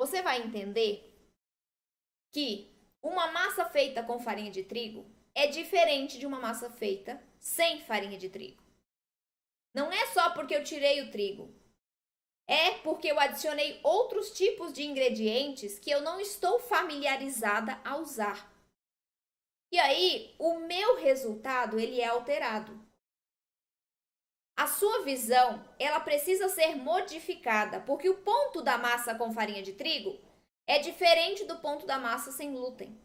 você vai entender que uma massa feita com farinha de trigo é diferente de uma massa feita sem farinha de trigo. Não é só porque eu tirei o trigo. É porque eu adicionei outros tipos de ingredientes que eu não estou familiarizada a usar. E aí, o meu resultado, ele é alterado. A sua visão, ela precisa ser modificada, porque o ponto da massa com farinha de trigo é diferente do ponto da massa sem glúten.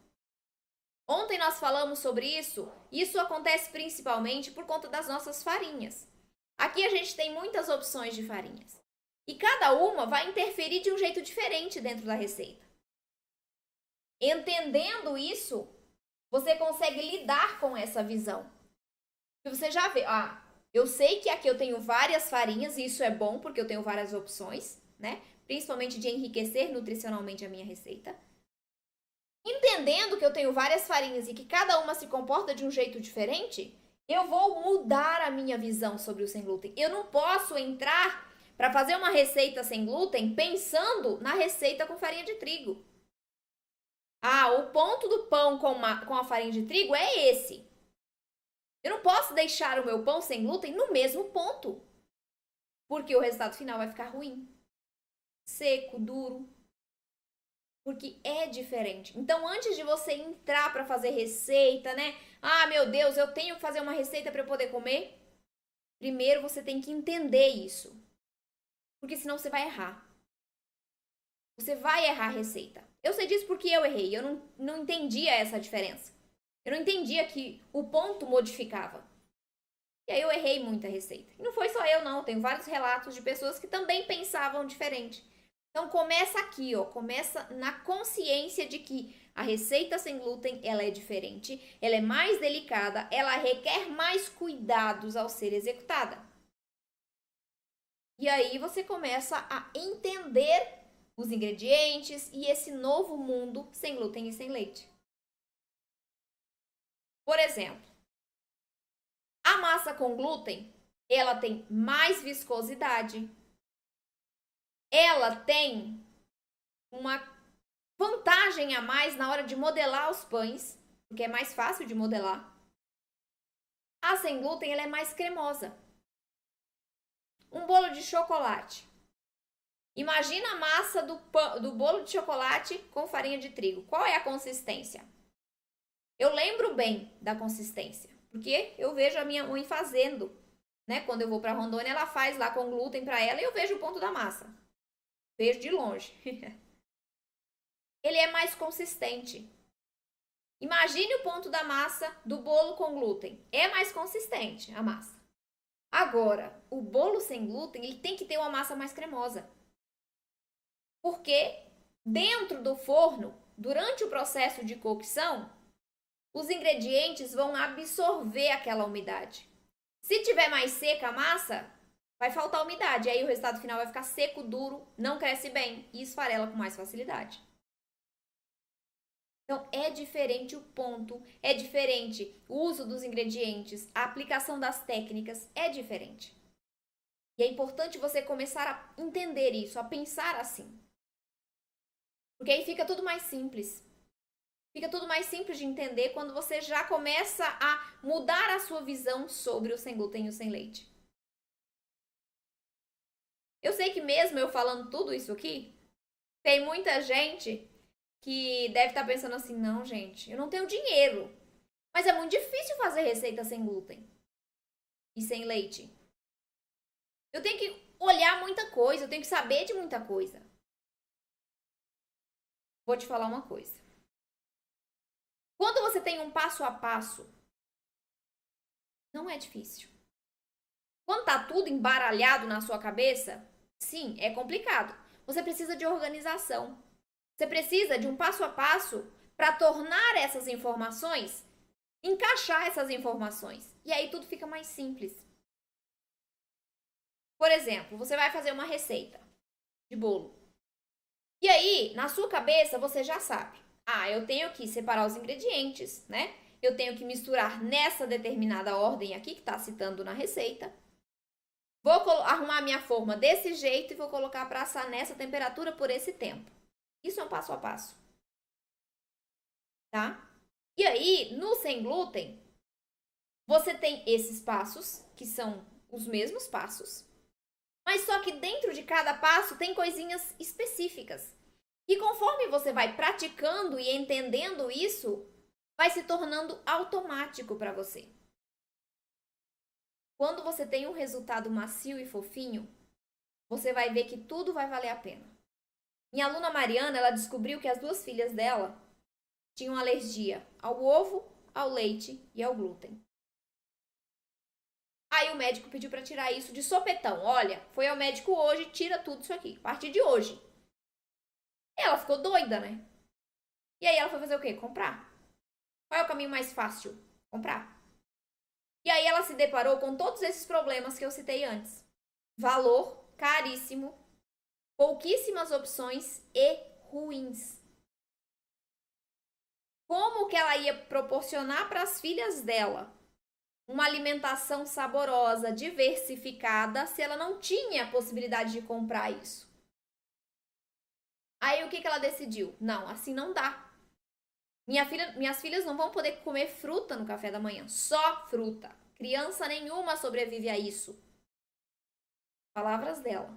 Ontem nós falamos sobre isso, e isso acontece principalmente por conta das nossas farinhas. Aqui a gente tem muitas opções de farinhas. E cada uma vai interferir de um jeito diferente dentro da receita. Entendendo isso, você consegue lidar com essa visão. E você já vê, eu sei que aqui eu tenho várias farinhas, e isso é bom porque eu tenho várias opções, né? Principalmente de enriquecer nutricionalmente a minha receita. Entendendo que eu tenho várias farinhas e que cada uma se comporta de um jeito diferente, eu vou mudar a minha visão sobre o sem glúten. Eu não posso entrar para fazer uma receita sem glúten pensando na receita com farinha de trigo. O ponto do pão com a farinha de trigo é esse. Eu não posso deixar o meu pão sem glúten no mesmo ponto, porque o resultado final vai ficar ruim. Seco, duro. Porque é diferente. Então, antes de você entrar para fazer receita, né? Meu Deus, eu tenho que fazer uma receita para eu poder comer. Primeiro, você tem que entender isso. Porque senão você vai errar. Você vai errar a receita. Eu sei disso porque eu errei. Eu não entendia essa diferença. Eu não entendia que o ponto modificava. E aí eu errei muita receita. E não foi só eu, não. Tenho vários relatos de pessoas que também pensavam diferente. Então, começa aqui, começa na consciência de que a receita sem glúten, ela é diferente, ela é mais delicada, ela requer mais cuidados ao ser executada. E aí você começa a entender os ingredientes e esse novo mundo sem glúten e sem leite. Por exemplo, a massa com glúten, ela tem mais viscosidade, ela tem uma vantagem a mais na hora de modelar os pães, porque é mais fácil de modelar. A sem glúten, ela é mais cremosa. Um bolo de chocolate. Imagina a massa do bolo de chocolate com farinha de trigo. Qual é a consistência? Eu lembro bem da consistência, porque eu vejo a minha mãe fazendo, né? Quando eu vou para Rondônia, ela faz lá com glúten para ela e eu vejo o ponto da massa. Vejo de longe. Ele é mais consistente. Imagine o ponto da massa do bolo com glúten. É mais consistente a massa. Agora, o bolo sem glúten, ele tem que ter uma massa mais cremosa. Porque dentro do forno, durante o processo de cocção, os ingredientes vão absorver aquela umidade. Se tiver mais seca a massa, vai faltar umidade. Aí o resultado final vai ficar seco, duro, não cresce bem e esfarela com mais facilidade. Então, é diferente o ponto, é diferente o uso dos ingredientes, a aplicação das técnicas é diferente. E é importante você começar a entender isso, a pensar assim. Porque aí fica tudo mais simples. Fica tudo mais simples de entender quando você já começa a mudar a sua visão sobre o sem glúten e o sem leite. Eu sei que mesmo eu falando tudo isso aqui, tem muita gente que deve estar pensando assim, não, gente, eu não tenho dinheiro. Mas é muito difícil fazer receita sem glúten e sem leite. Eu tenho que olhar muita coisa, eu tenho que saber de muita coisa. Vou te falar uma coisa. Quando você tem um passo a passo, não é difícil. Quando tá tudo embaralhado na sua cabeça, sim, é complicado. Você precisa de organização. Você precisa de um passo a passo para tornar essas informações, encaixar essas informações. E aí tudo fica mais simples. Por exemplo, você vai fazer uma receita de bolo. E aí, na sua cabeça, você já sabe. Eu tenho que separar os ingredientes, né? Eu tenho que misturar nessa determinada ordem aqui que está citando na receita. Vou arrumar minha forma desse jeito e vou colocar para assar nessa temperatura por esse tempo. Isso é um passo a passo, tá? E aí, no sem glúten, você tem esses passos, que são os mesmos passos, mas só que dentro de cada passo tem coisinhas específicas. E conforme você vai praticando e entendendo isso, vai se tornando automático para você. Quando você tem um resultado macio e fofinho, você vai ver que tudo vai valer a pena. Minha aluna Mariana, ela descobriu que as duas filhas dela tinham alergia ao ovo, ao leite e ao glúten. Aí o médico pediu para tirar isso de sopetão. Olha, foi ao médico hoje, tira tudo isso aqui, a partir de hoje. E ela ficou doida, né? E aí ela foi fazer o quê? Comprar. Qual é o caminho mais fácil? Comprar. E aí ela se deparou com todos esses problemas que eu citei antes. Valor caríssimo, pouquíssimas opções e ruins. Como que ela ia proporcionar para as filhas dela uma alimentação saborosa, diversificada, se ela não tinha a possibilidade de comprar isso? Aí o que ela decidiu? Não, assim não dá. Minhas filhas não vão poder comer fruta no café da manhã, só fruta. Criança nenhuma sobrevive a isso. Palavras dela.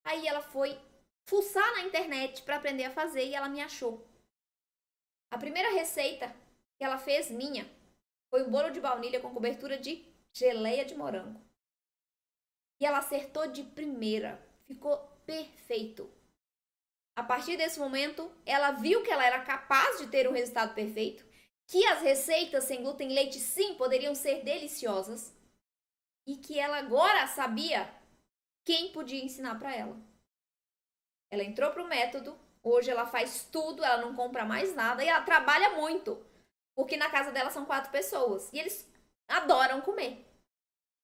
Aí ela foi fuçar na internet para aprender a fazer e ela me achou. A primeira receita que ela fez minha foi um bolo de baunilha com cobertura de geleia de morango. E ela acertou de primeira. Ficou perfeito. A partir desse momento, ela viu que ela era capaz de ter um resultado perfeito, que as receitas sem glúten e leite sim poderiam ser deliciosas e que ela agora sabia quem podia ensinar para ela. Ela entrou para o método, hoje ela faz tudo, ela não compra mais nada e ela trabalha muito, porque na casa dela são 4 pessoas e eles adoram comer.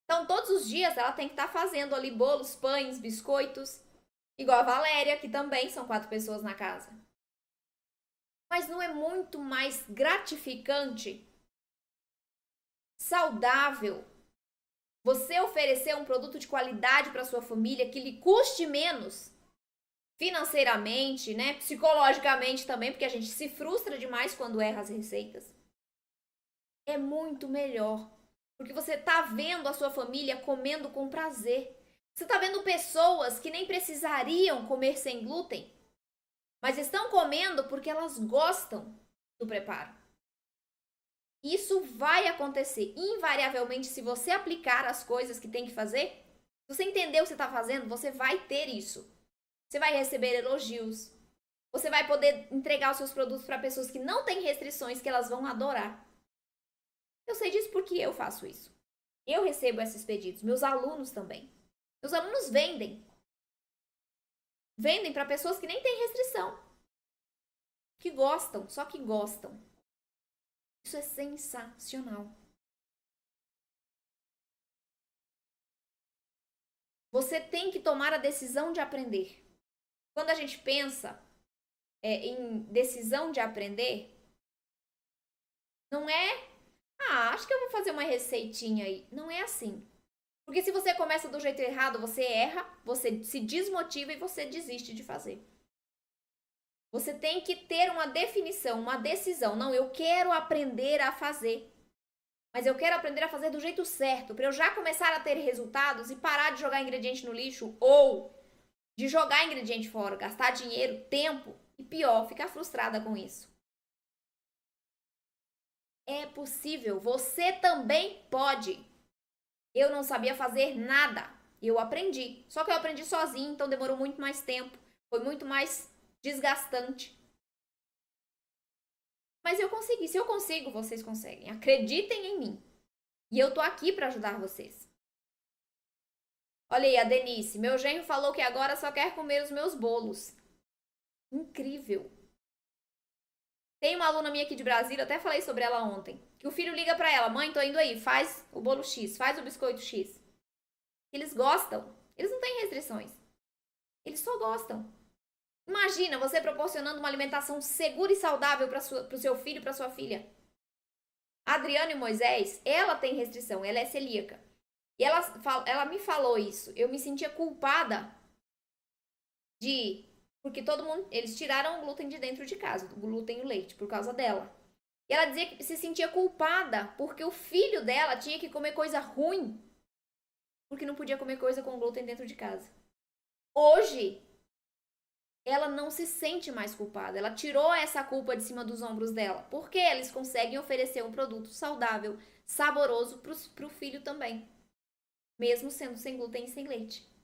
Então, todos os dias ela tem que estar fazendo ali bolos, pães, biscoitos, igual a Valéria, que também são 4 pessoas na casa. Mas não é muito mais gratificante, saudável, você oferecer um produto de qualidade para sua família que lhe custe menos financeiramente, né? Psicologicamente também, porque a gente se frustra demais quando erra as receitas. É muito melhor, porque você tá vendo a sua família comendo com prazer. Você tá vendo pessoas que nem precisariam comer sem glúten, mas estão comendo porque elas gostam do preparo. Isso vai acontecer invariavelmente se você aplicar as coisas que tem que fazer. Se você entender o que você está fazendo, você vai ter isso. Você vai receber elogios. Você vai poder entregar os seus produtos para pessoas que não têm restrições, que elas vão adorar. Eu sei disso porque eu faço isso. Eu recebo esses pedidos. Meus alunos também. Meus alunos vendem. Vendem para pessoas que nem têm restrição. Que gostam, só que gostam. Isso é sensacional. Você tem que tomar a decisão de aprender. Quando a gente pensa em decisão de aprender, não é, acho que eu vou fazer uma receitinha aí. Não é assim. Porque se você começa do jeito errado, você erra, você se desmotiva e você desiste de fazer. Você tem que ter uma definição, uma decisão. Não, eu quero aprender a fazer. Mas eu quero aprender a fazer do jeito certo, para eu já começar a ter resultados e parar de jogar ingrediente no lixo ou de jogar ingrediente fora, gastar dinheiro, tempo e pior, ficar frustrada com isso. É possível, você também pode. Eu não sabia fazer nada, eu aprendi. Só que eu aprendi sozinha, então demorou muito mais tempo, foi muito mais desgastante. Mas eu consegui, se eu consigo, vocês conseguem. Acreditem em mim. E eu tô aqui para ajudar vocês. Olha aí, a Denise. Meu genro falou que agora só quer comer os meus bolos. Incrível. Tem uma aluna minha aqui de Brasília, até falei sobre ela ontem, que o filho liga para ela: mãe, tô indo aí, faz o bolo X, faz o biscoito X. Eles gostam. Eles não têm restrições. Eles só gostam. Imagina você proporcionando uma alimentação segura e saudável para o seu filho e para sua filha. A Adriana e Moisés, ela tem restrição, ela é celíaca. E ela me falou isso. Eu me sentia culpada de Porque todo mundo, eles tiraram o glúten de dentro de casa, o glúten e o leite, por causa dela. E ela dizia que se sentia culpada porque o filho dela tinha que comer coisa ruim, porque não podia comer coisa com glúten dentro de casa. Hoje, ela não se sente mais culpada. Ela tirou essa culpa de cima dos ombros dela, porque eles conseguem oferecer um produto saudável, saboroso pro filho também, mesmo sendo sem glúten e sem leite.